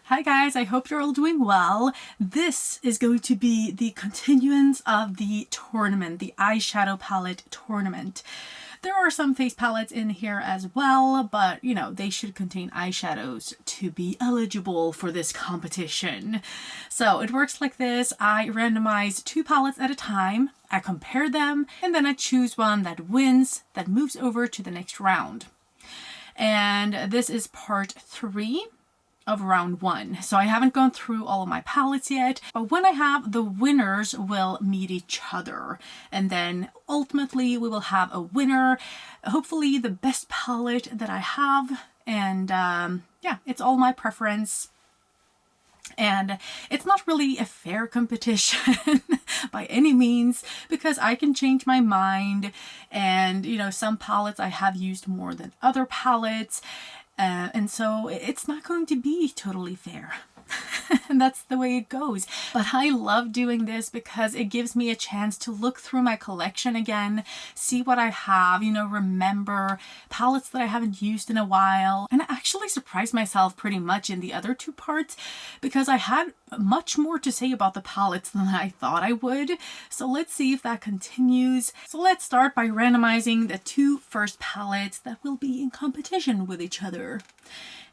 Hi guys, I hope you're all doing well. This is going to be the continuance of the tournament, the eyeshadow palette tournament. There are some face palettes in here as well, but you know, they should contain eyeshadows to be eligible for this competition. So it works like this. I randomize 2 palettes at a time, I compare them, and then I choose one that wins, that moves over to the next round. And this is part 3 of round 1. So I haven't gone through all of my palettes yet, but when I have, the winners will meet each other. And then ultimately we will have a winner, hopefully the best palette that I have. And yeah, it's all my preference. And it's not really a fair competition by any means, because I can change my mind. And you know, some palettes I have used more than other palettes. And so it's not going to be totally fair. And that's the way it goes. But I love doing this because it gives me a chance to look through my collection again, see what I have, you know, remember palettes that I haven't used in a while. And I actually surprised myself pretty much in the other 2 parts because I had much more to say about the palettes than I thought I would. So let's see if that continues. So let's start by randomizing the 2 first palettes that will be in competition with each other.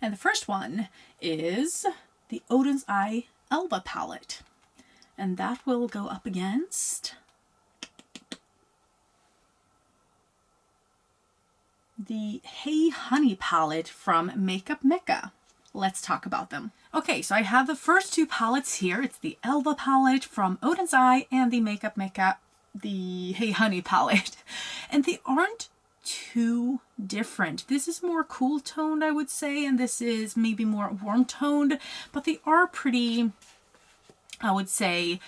And the first one is the Oden's Eye Elva palette, and that will go up against the Hey Honey palette from Makeup Mecca. Let's talk about them. Okay, so I have the first 2 palettes here. It's the Elva palette from Oden's Eye and the Makeup Mecca, the Hey Honey palette, and they aren't too different. This is more cool toned, I would say, and this is maybe more warm toned, but they are pretty, I would say,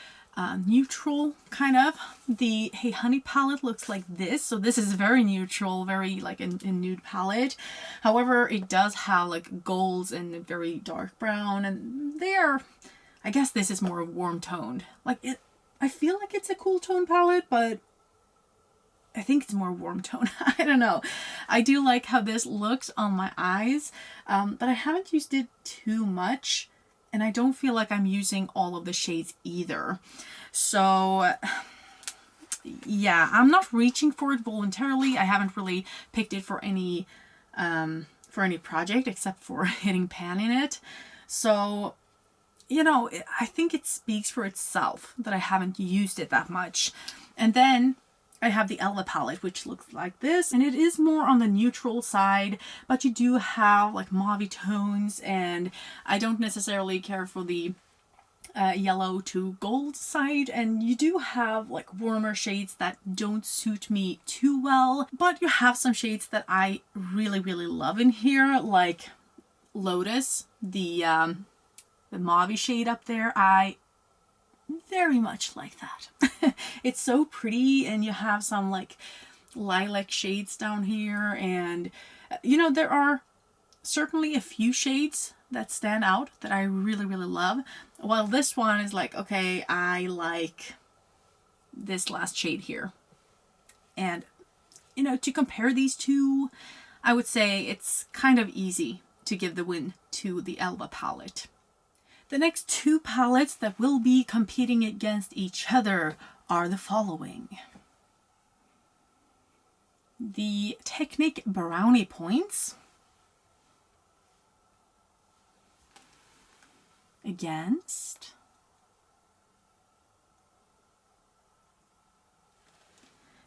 neutral kind of. The Hey Honey palette looks like this, so this is very neutral, very like a nude palette. However, it does have like golds and very dark brown, and they're, I guess this is more warm toned. Like it, I feel like it's a cool tone palette, but I think it's more warm tone. I don't know. I do like how this looks on my eyes, but I haven't used it too much, and I don't feel like I'm using all of the shades either. So yeah, I'm not reaching for it voluntarily. I haven't really picked it for any project except for hitting pan in it. So, you know, I think it speaks for itself that I haven't used it that much. And then I have the Elva palette, which looks like this, and it is more on the neutral side, but you do have like mauve tones, and I don't necessarily care for the yellow to gold side, and you do have like warmer shades that don't suit me too well, but you have some shades that I really love in here, like Lotus, the mauve shade up there. I very much like that. It's so pretty, and you have some like lilac shades down here, and you know, there are certainly a few shades that stand out that I really love, while this one is like, okay, I like this last shade here. And you know, to compare these 2, I would say it's kind of easy to give the win to the Elva palette. The next 2 palettes that will be competing against each other are the following. The Technic Brownie Points against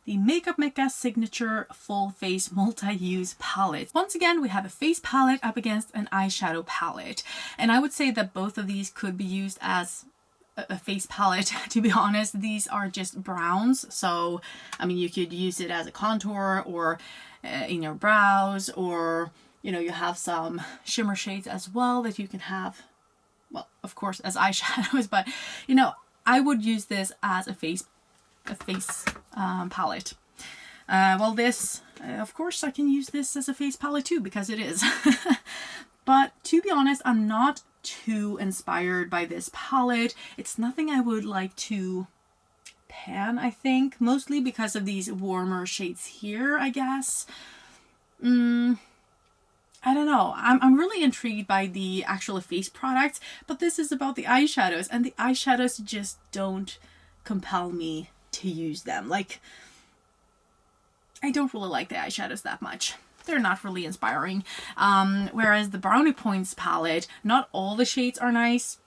the Makeup Mecca Signature Full Face Multi-Use Palette. Once again, we have a face palette up against an eyeshadow palette. And I would say that both of these could be used as a face palette. To be honest, these are just browns. So, I mean, you could use it as a contour or in your brows, or, you know, you have some shimmer shades as well that you can have, well, of course, as eyeshadows, but, you know, I would use this as a face palette. Well, this, of course, I can use this as a face palette too, because it is. But to be honest, I'm not too inspired by this palette. It's nothing I would like to pan, I think, mostly because of these warmer shades here, I guess. I I don't know. I'm really intrigued by the actual face products, but this is about the eyeshadows, and the eyeshadows just don't compel me to use them. Like, I don't really like the eyeshadows that much. They're not really inspiring. Whereas the Brownie Points palette, not all the shades are nice,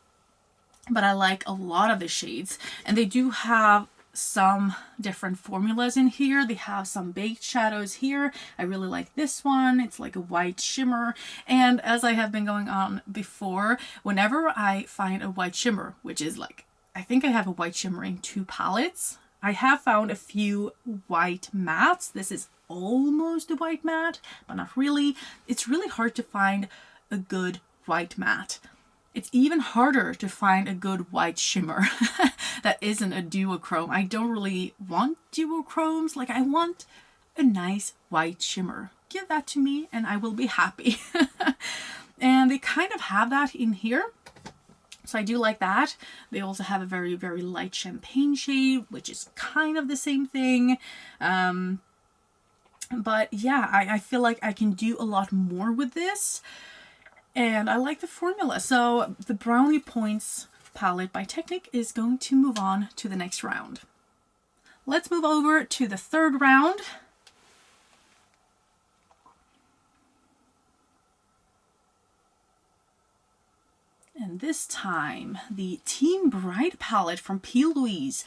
but I like a lot of the shades. And they do have some different formulas in here. They have some baked shadows here. I really like this one. It's like a white shimmer. And as I have been going on before, whenever I find a white shimmer, which is like, I think I have a white shimmer in 2 palettes. I have found a few white mattes. This is almost a white matte, but not really. It's really hard to find a good white matte. It's even harder to find a good white shimmer that isn't a duochrome. I don't really want duochromes. Like, I want a nice white shimmer. Give that to me and I will be happy. And they kind of have that in here. So I do like that. They also have a very, very light champagne shade, which is kind of the same thing. But yeah, I feel like I can do a lot more with this. And I like the formula. So the Brownie Points palette by Technic is going to move on to the next round. Let's move over to the third round. And this time, the Team Bright palette from P. Louise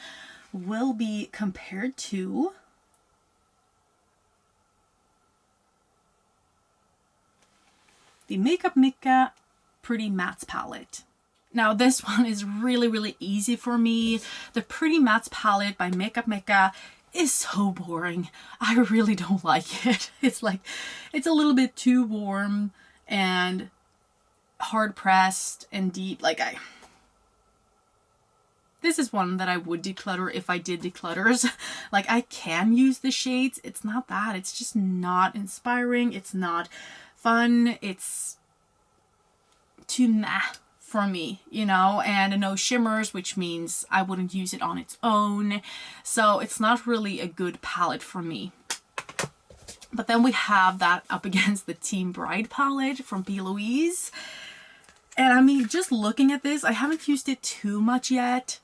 will be compared to the Makeup Mika Pretty Mattes palette. Now this one is really, really easy for me. The Pretty Mattes palette by Makeup Mika is so boring. I really don't like it. It's like, it's a little bit too warm and hard pressed and deep. Like, this is one that I would declutter if I did declutters. Like, I can use the shades. It's not that. It's just not inspiring. It's not fun. It's too meh for me, you know, and no shimmers, which means I wouldn't use it on its own. So it's not really a good palette for me. But then we have that up against the Team Bright palette from P. Louise. And I mean, just looking at this, I haven't used it too much yet,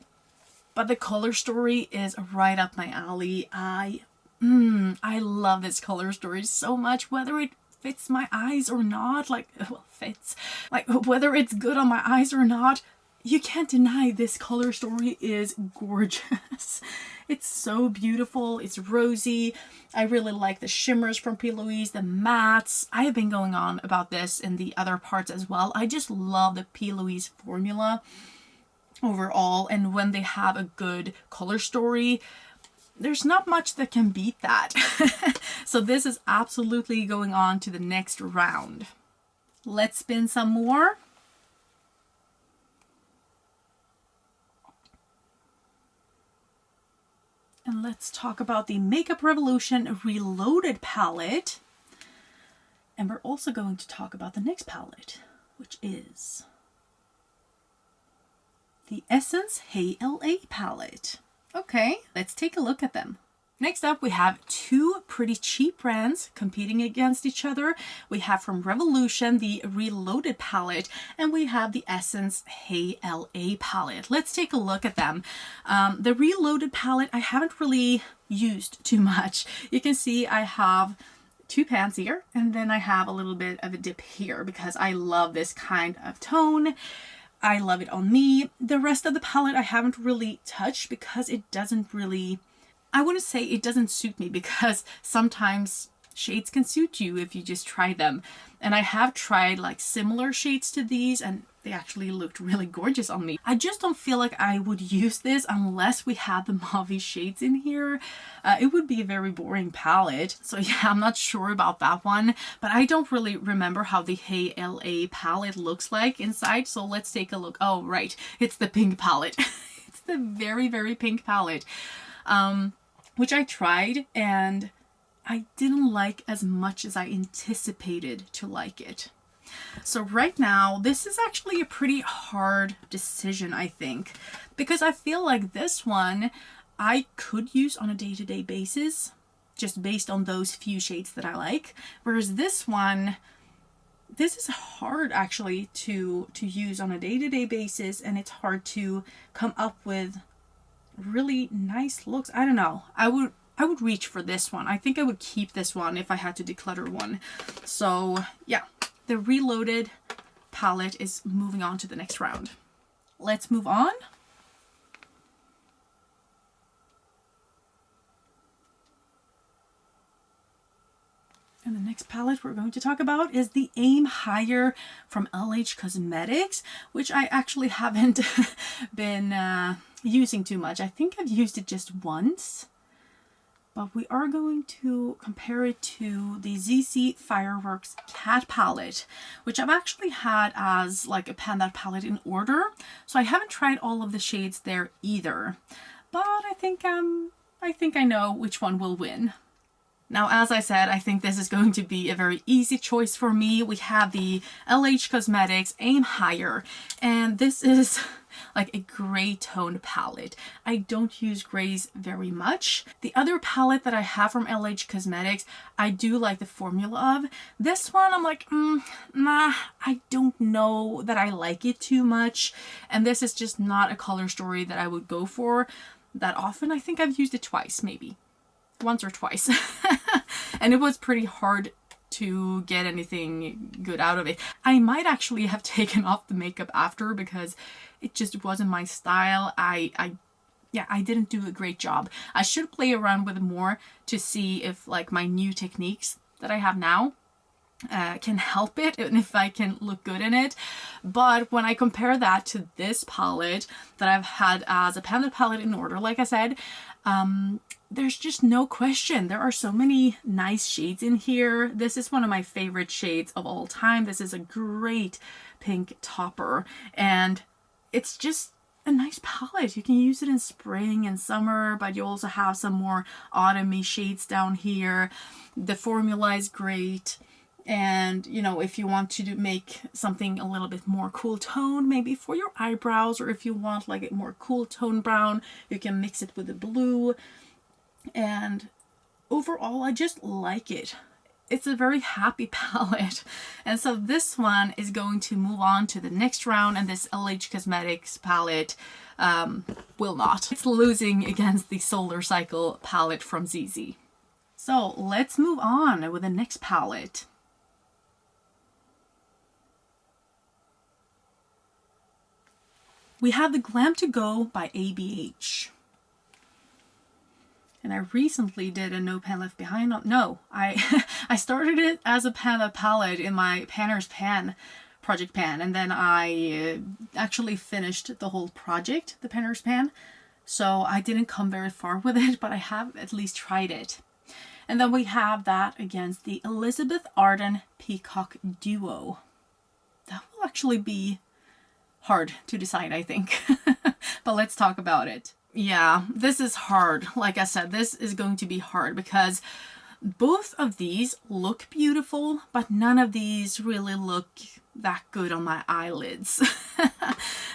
but the color story is right up my alley. I love this color story so much, whether it fits my eyes or not, like, well, fits, like, whether it's good on my eyes or not, you can't deny this color story is gorgeous. It's so beautiful. It's rosy. I really like the shimmers from P. Louise, the mattes. I have been going on about this in the other parts as well. I just love the P. Louise formula overall, and when they have a good color story, there's not much that can beat that. So this is absolutely going on to the next round. Let's spin some more. And let's talk about the Makeup Revolution Reloaded palette. And we're also going to talk about the next palette, which is the Essence Hey LA palette. Okay, let's take a look at them. Next up, we have 2 pretty cheap brands competing against each other. We have from Revolution the Reloaded palette, and we have the Essence Hey LA palette. Let's take a look at them. The Reloaded palette, I haven't really used too much. You can see I have 2 pans here, and then I have a little bit of a dip here because I love this kind of tone. I love it on me. The rest of the palette I haven't really touched because it doesn't really, I wouldn't say it doesn't suit me, because sometimes shades can suit you if you just try them. And I have tried like similar shades to these and they actually looked really gorgeous on me. I just don't feel like I would use this unless we had the mauve shades in here. It would be a very boring palette. So yeah, I'm not sure about that one, but I don't really remember how the Hey LA palette looks like inside. So let's take a look. Oh, right. It's the pink palette. It's the very, very pink palette, which I tried and I didn't like as much as I anticipated to like it. So right now, this is actually a pretty hard decision, I think, because I feel like this one I could use on a day-to-day basis, just based on those few shades that I like. Whereas this one, this is hard actually to use on a day-to-day basis, and it's hard to come up with really nice looks. I don't know. I would reach for this one. I think I would keep this one if I had to declutter one. So yeah, the Reloaded palette is moving on to the next round. Let's move on. And the next palette we're going to talk about is the Aim Higher from LH Cosmetics, which I actually haven't been using too much. I think I've used it just once. But we are going to compare it to the ZC Fireworks Cat palette, which I've actually had as like a Panda palette in order. So I haven't tried all of the shades there either. But I think I know which one will win. Now, as I said, I think this is going to be a very easy choice for me. We have the LH Cosmetics Aim Higher, and this is like a gray toned palette. I don't use grays very much. The other palette that I have from LH Cosmetics, I do like the formula of. This one, I'm like, nah, I don't know that I like it too much. And this is just not a color story that I would go for that often. I think I've used it twice, maybe. Once or twice. And it was pretty hard to get anything good out of it. I might actually have taken off the makeup after because it just wasn't my style. I didn't do a great job. I should play around with it more to see if like my new techniques that I have now can help it and if I can look good in it. But when I compare that to this palette that I've had as a Panda palette in order, like I said, there's just no question. There are so many nice shades in here. This is one of my favorite shades of all time. This is a great pink topper, and it's just a nice palette. You can use it in spring and summer, but you also have some more autumny shades down here. The formula is great. And, you know, if you want to make something a little bit more cool tone, maybe for your eyebrows, or if you want like a more cool tone brown, you can mix it with the blue. And overall, I just like it. It's a very happy palette. And so this one is going to move on to the next round, and this LH Cosmetics palette will not. It's losing against the Solar Cycle palette from ZZ. So let's move on with the next palette. We have the Glam to Go by ABH. And I recently did a No Pan Left Behind. No, I started it as a Panda palette in my Panner's Pan project pan. And then I actually finished the whole project, the Panner's Pan. So I didn't come very far with it, but I have at least tried it. And then we have that against the Elizabeth Arden Peacock Duo. That will actually be hard to decide, I think. But let's talk about it. Yeah, this is hard. Like I said, this is going to be hard because both of these look beautiful, but none of these really look that good on my eyelids.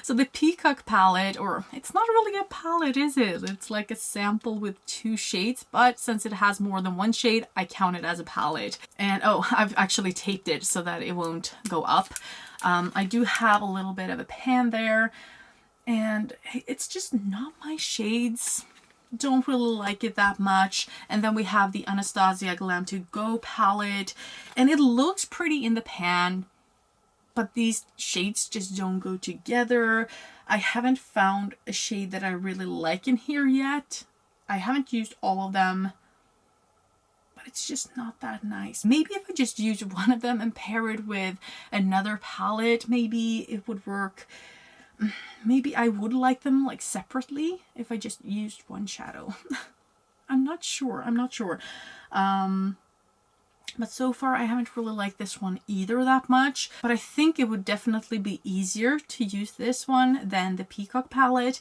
So the Peacock palette, or it's not really a palette, is it? It's like a sample with 2 shades, but since it has more than 1 shade, I count it as a palette. And oh, I've actually taped it so that it won't go up. I do have a little bit of a pan there, and it's just not my shades. Don't really like it that much. And then we have the Anastasia Glam to Go palette, and it looks pretty in the pan, but these shades just don't go together. I haven't found a shade that I really like in here yet. I haven't used all of them, but it's just not that nice. Maybe if I just use one of them and pair it with another palette, maybe it would work. Maybe I would like them like separately if I just used one shadow. I'm not sure. But so far I haven't really liked this one either that much. But I think it would definitely be easier to use this one than the Peacock palette,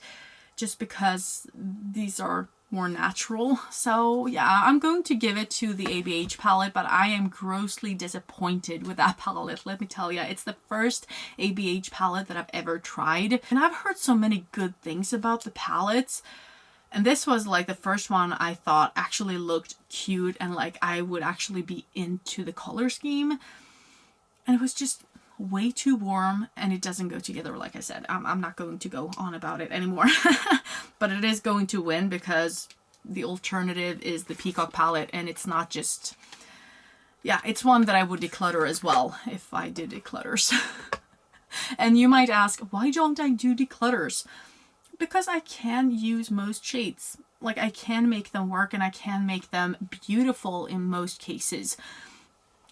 just because these are more natural. So yeah, I'm going to give it to the ABH palette, but I am grossly disappointed with that palette. Let me tell you, it's the first ABH palette that I've ever tried, and I've heard so many good things about the palettes. And this was like the first one I thought actually looked cute and like I would actually be into the color scheme. and it was just way too warm, and it doesn't go together. Like I said, I'm not going to go on about it anymore. But it is going to win because the alternative is the Peacock palette, and it's not just, yeah, it's one that I would declutter as well if I did declutters. And you might ask, why don't I do declutters? Because I can use most shades. Like, I can make them work, and I can make them beautiful in most cases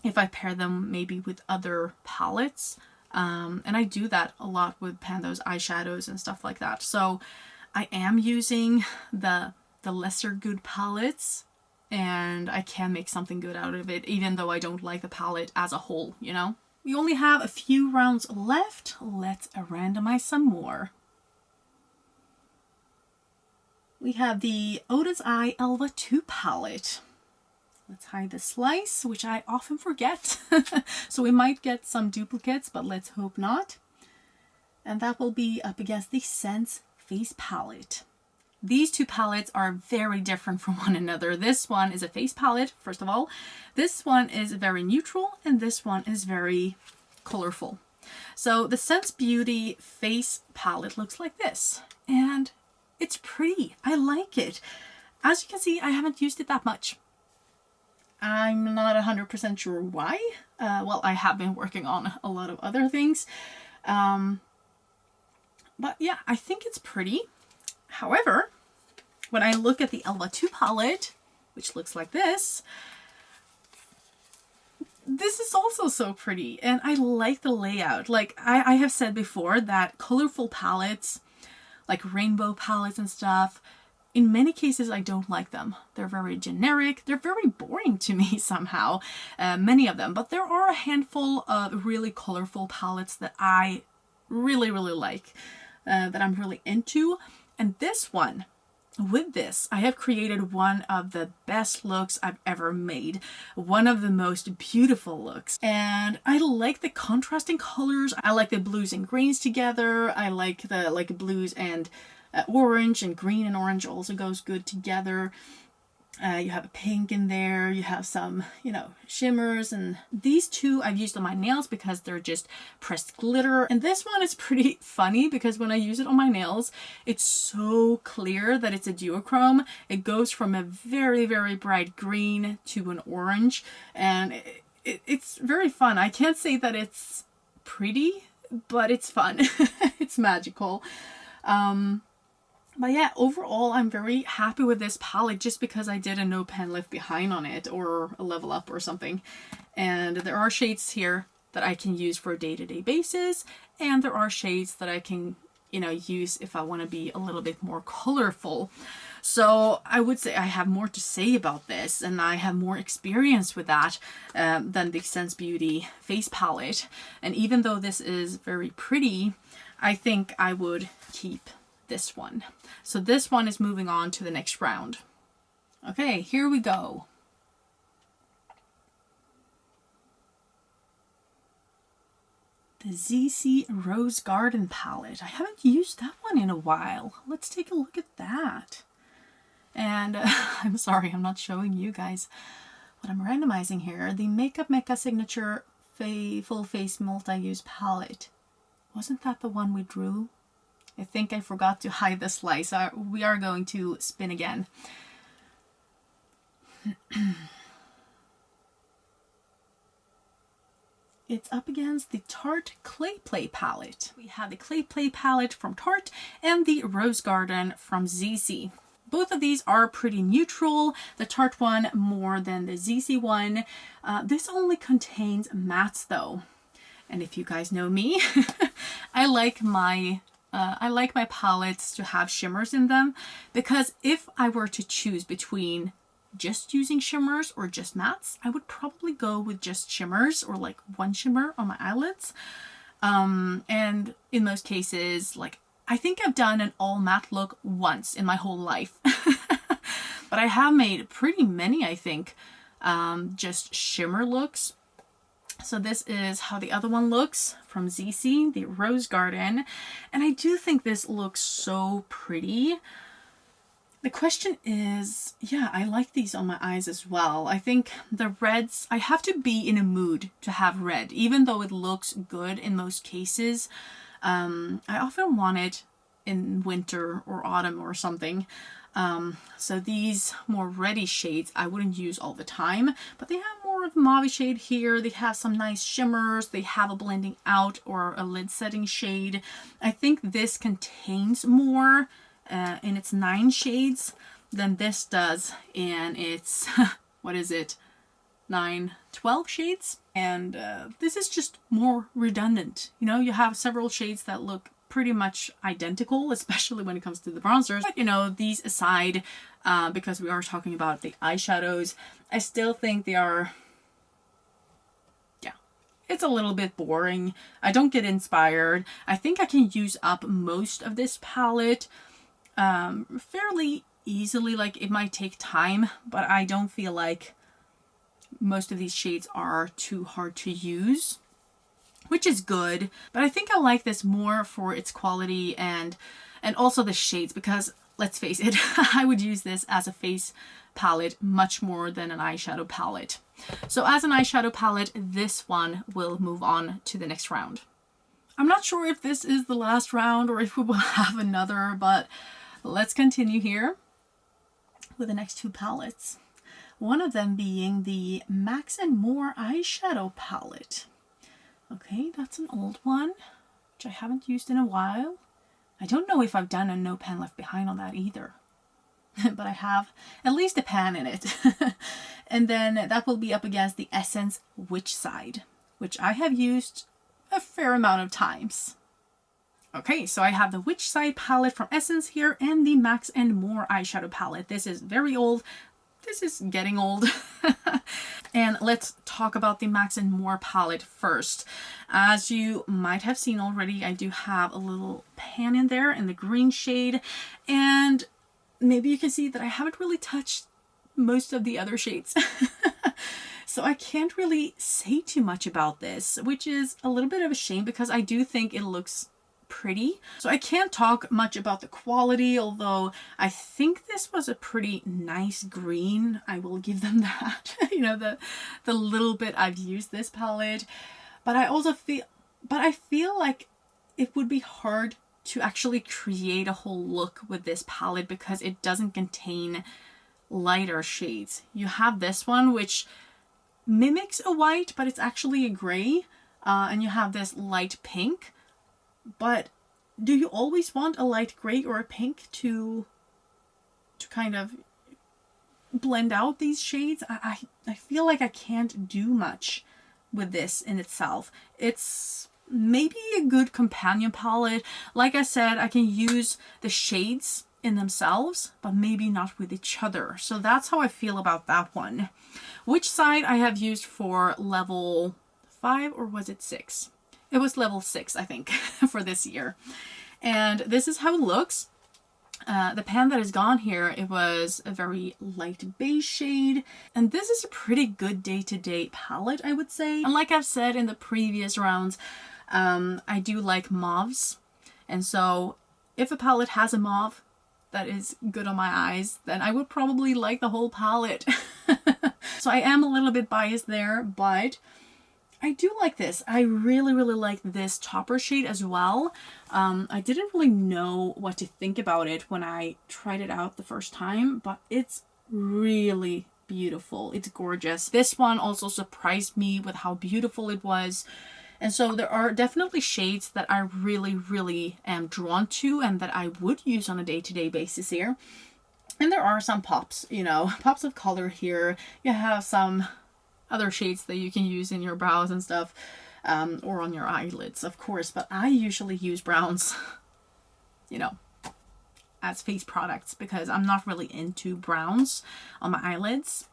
if I pair them maybe with other palettes. And I do that a lot with Pando's eyeshadows and stuff like that. So I am using the lesser good palettes, and I can make something good out of it, even though I don't like the palette as a whole, you know? We only have a few rounds left. Let's randomize some more. We have the Oden's Eye Elva 2 palette. Let's hide the slice, which I often forget. So we might get some duplicates, but let's hope not. And that will be up against the Sense Face palette. These two palettes are very different from one another. This one is a face palette, first of all. This one is very neutral, and this one is very colorful. So the Sense Beauty face palette looks like this, and it's pretty. I like it. As you can see, I haven't used it that much. I'm not 100% sure why. Well, I have been working on a lot of other things. But yeah, I think it's pretty. However, when I look at the Elva 2 palette, which looks like this is also so pretty, and I like the layout. Like I have said before that colorful palettes, like rainbow palettes and stuff, in many cases I don't like them. They're very generic. They're very boring to me somehow, many of them. But there are a handful of really colorful palettes that I really, really like, that I'm really into. And this one, with this, I have created one of the best looks I've ever made. One of the most beautiful looks. And I like the contrasting colors. I like the blues and greens together. I like the blues and orange, and green and orange also goes good together. You have a pink in there, you have some, you know, shimmers, and these two I've used on my nails because they're just pressed glitter. And this one is pretty funny because when I use it on my nails, it's so clear that it's a duochrome. It goes from a very, very bright green to an orange, and it's very fun. I can't say that it's pretty, but it's fun. It's magical. But yeah, overall, I'm very happy with this palette just because I did a No Pen Left Behind on it, or a Level Up or something. And there are shades here that I can use for a day-to-day basis, and there are shades that I can, you know, use if I want to be a little bit more colorful. So I would say I have more to say about this, and I have more experience with that than the Sense Beauty face palette. And even though this is very pretty, I think I would keep this one. So this one is moving on to the next round. Okay, here we go. The ZC Rose Garden palette. I haven't used that one in a while. Let's take a look at that. And I'm sorry, I'm not showing you guys what I'm randomizing here. The Makeup Mecca Signature Full Face Multi-Use Palette. Wasn't that the one we drew? I think I forgot to hide the slice. We are going to spin again. It's up against the Tarte Clay Play palette. We have the Clay Play palette from Tarte and the Rose Garden from ZC. Both of these are pretty neutral. The Tarte one more than the ZC one. This only contains mattes though. And if you guys know me, I like my palettes to have shimmers in them, because if I were to choose between just using shimmers or just mattes, I would probably go with just shimmers, or like one shimmer on my eyelids. And in most cases, like, I think I've done an all matte look once in my whole life. But I have made pretty many, I think, just shimmer looks. So this is how the other one looks from ZC, the Rose Garden. And I do think this looks so pretty. The question is, yeah, I like these on my eyes as well. I think the reds, I have to be in a mood to have red, even though it looks good in most cases. I often want it in winter or autumn or something. So these more reddy shades I wouldn't use all the time, but they have more of a mauve shade here. They have some nice shimmers. They have a blending out or a lid setting shade. I think this contains more in its 9 shades than this does in its, what is it, 12 shades. And this is just more redundant. You know, you have several shades that look pretty much identical, especially when it comes to the bronzers. But you know, these aside, because we are talking about the eyeshadows, I still think they are, yeah, it's a little bit boring. I don't get inspired. I think I can use up most of this palette fairly easily. Like, it might take time, but I don't feel like most of these shades are too hard to use, which is good. But I think I like this more for its quality and also the shades, because let's face it, I would use this as a face palette much more than an eyeshadow palette. So as an eyeshadow palette, this one will move on to the next round. I'm not sure if this is the last round or if we will have another, but let's continue here with the next 2 palettes. One of them being the Max & More eyeshadow palette. Okay, that's an old one, which I haven't used in a while. I don't know if I've done a No Pan Left Behind on that either. But I have at least a pan in it. And then that will be up against the Essence Witch Side, which I have used a fair amount of times. Okay, so I have the Witch Side palette from Essence here and the Max & More eyeshadow palette. This is very old. This is getting old. And let's talk about the Max & More palette first. As you might have seen already, I do have a little pan in there in the green shade. And maybe you can see that I haven't really touched most of the other shades. So I can't really say too much about this, which is a little bit of a shame because I do think it looks pretty. So I can't talk much about the quality, although I think this was a pretty nice green. I will give them that. You know, the little bit I've used this palette. But I feel like it would be hard to actually create a whole look with this palette because it doesn't contain lighter shades. You have this one which mimics a white, but it's actually a gray. And you have this light pink. But do you always want a light gray or a pink to kind of blend out these shades? I feel like I can't do much with this in itself. It's maybe a good companion palette. Like I said, I can use the shades in themselves, but maybe not with each other. So that's how I feel about that one. Which side I have used for level 5 or was it 6? It was level 6, I think, for this year. And this is how it looks. The pan that is gone here, it was a very light beige shade. And this is a pretty good day-to-day palette, I would say. And like I've said in the previous rounds, I do like mauves. And so if a palette has a mauve that is good on my eyes, then I would probably like the whole palette. So I am a little bit biased there, but I do like this. I really, really like this topper shade as well. I didn't really know what to think about it when I tried it out the first time, but it's really beautiful. It's gorgeous. This one also surprised me with how beautiful it was. And so there are definitely shades that I really, really am drawn to and that I would use on a day-to-day basis here. And there are some pops, you know, pops of color here. You have some other shades that you can use in your brows and stuff, or on your eyelids, of course. But I usually use browns, you know, as face products because I'm not really into browns on my eyelids.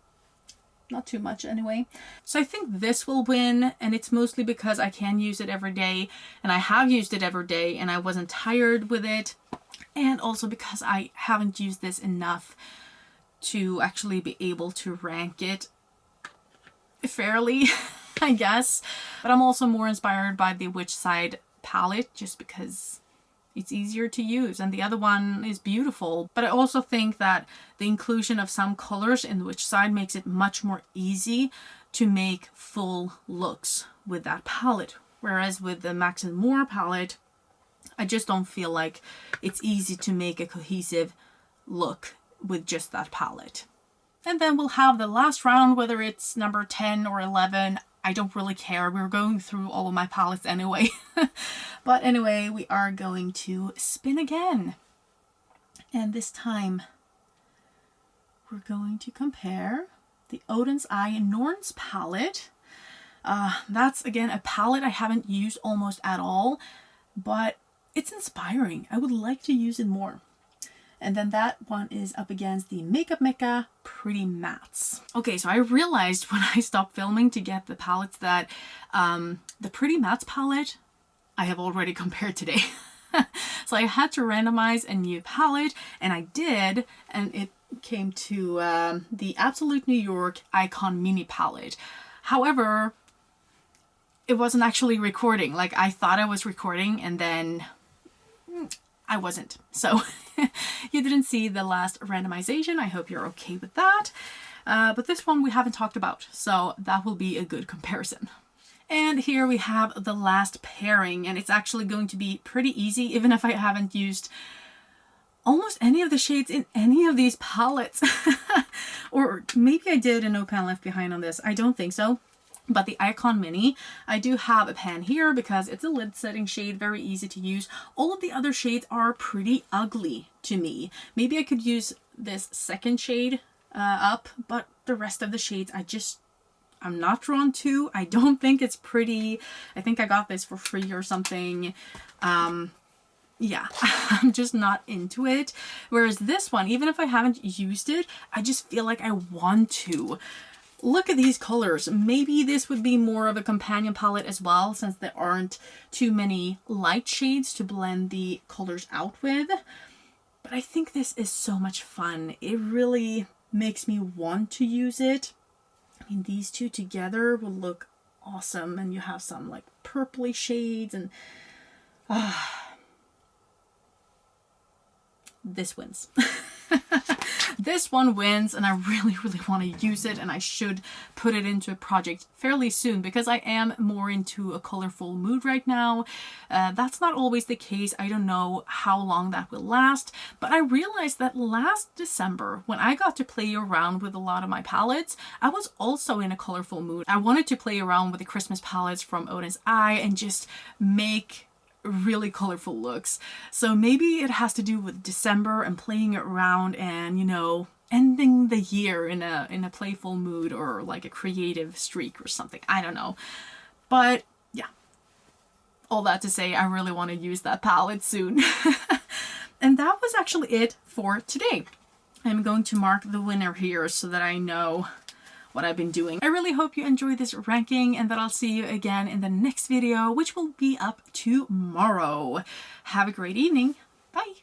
Not too much anyway. So I think this will win, and it's mostly because I can use it every day, and I have used it every day, and I wasn't tired with it, and also because I haven't used this enough to actually be able to rank it fairly, I guess. But I'm also more inspired by the Witch Side palette just because It's easier to use, and the other one is beautiful. But I also think that the inclusion of some colors in which side makes it much more easy to make full looks with that palette. Whereas with the Max & More palette, I just don't feel like it's easy to make a cohesive look with just that palette. And then we'll have the last round, whether it's number 10 or 11. I don't really care. We're going through all of my palettes anyway. But anyway, we are going to spin again. And this time, we're going to compare the Oden's Eye Norns palette. That's, again, a palette I haven't used almost at all, but it's inspiring. I would like to use it more. And then that one is up against the Makeup Mecca Pretty Mattes. Okay, so I realized when I stopped filming to get the palettes that the Pretty Mattes palette I have already compared today. So I had to randomize a new palette, and I did, and it came to the Absolute New York Icon Mini palette. However, it wasn't actually recording. Like, I thought I was recording, and then I wasn't. So you didn't see the last randomization. I hope you're okay with that. But this one we haven't talked about, so that will be a good comparison. And here we have the last pairing, and it's actually going to be pretty easy, even if I haven't used almost any of the shades in any of these palettes. Or maybe I did a No Pan Left Behind on this. I don't think so. But the Icon Mini, I do have a pan here because it's a lid setting shade, very easy to use. All of the other shades are pretty ugly to me. Maybe I could use this second shade up, but the rest of the shades I'm not drawn to. I don't think it's pretty. I think I got this for free or something. Yeah, I'm just not into it. Whereas this one, even if I haven't used it, I just feel like I want to. Look at these colors. Maybe this would be more of a companion palette as well, since there aren't too many light shades to blend the colors out with. But I think this is so much fun. It really makes me want to use it. I mean, these two together will look awesome, and you have some like purpley shades, and this wins. This one wins, and I really, really want to use it, and I should put it into a project fairly soon because I am more into a colorful mood right now. That's not always the case. I don't know how long that will last, but I realized that last December, when I got to play around with a lot of my palettes, I was also in a colorful mood. I wanted to play around with the Christmas palettes from Oden's Eye and just make really colorful looks. So maybe it has to do with December and playing it around and, you know, ending the year in a playful mood or like a creative streak or something. I don't know. But yeah, all that to say, I really want to use that palette soon. And that was actually it for today. I'm going to mark the winner here so that I know what I've been doing. I really hope you enjoyed this ranking, and that I'll see you again in the next video, which will be up tomorrow. Have a great evening. Bye.